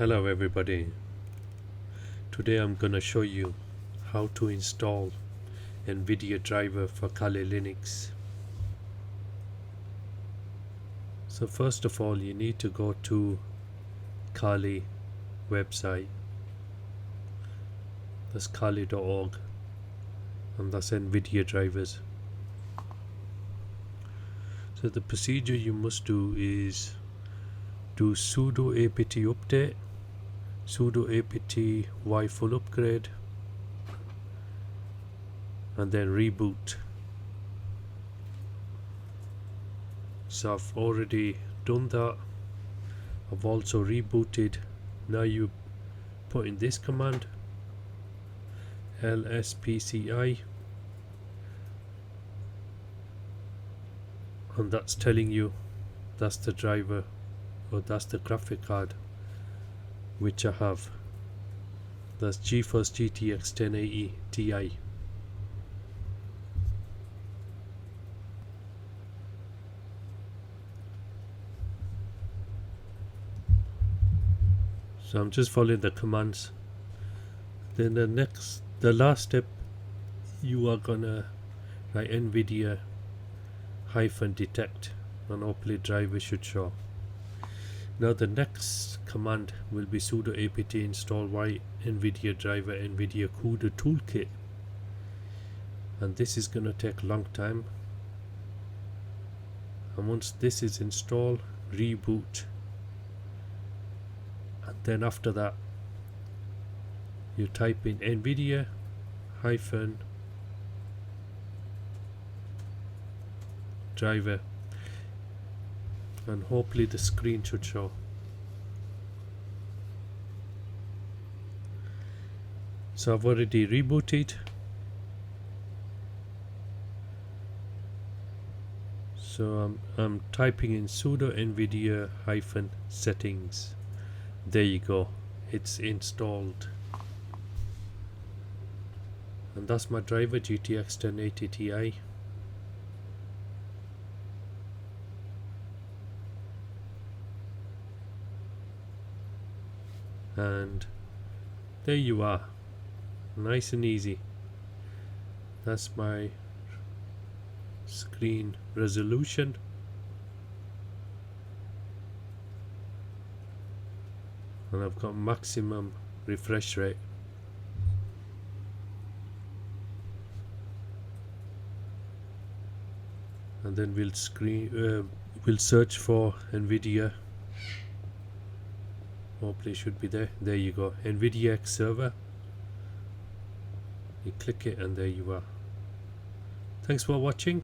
Hello everybody. Today I'm gonna show you how to install nvidia driver for Kali Linux. So first of all, you need to go to Kali website. That's kali.org, and that's nvidia drivers. So the procedure you must do is do sudo apt update, sudo apt y full upgrade, and then reboot. So I've already done that. I've also rebooted. Now you put in this command, lspci, and that's telling you that's the driver, or that's the graphic card which I have. That's GeForce GTX 1080 Ti. So I'm just following the commands. Then the last step, you are gonna write nvidia-detect, and hopefully driver should show. Now the next command will be sudo apt install y nvidia-driver nvidia-cuda-toolkit, and this is gonna take a long time. And once this is installed, reboot, and then after that you type in nvidia-driver, and hopefully the screen should show. So I've already rebooted. So I'm typing in sudo nvidia-settings. There you go, it's installed. And that's my driver, GTX 1080 Ti. And there you are, nice and easy. That's my screen resolution, and I've got maximum refresh rate. And then we'll search for NVIDIA. Hopefully it should be there. There you go, NVIDIA X server. You click it and there you are. Thanks for watching.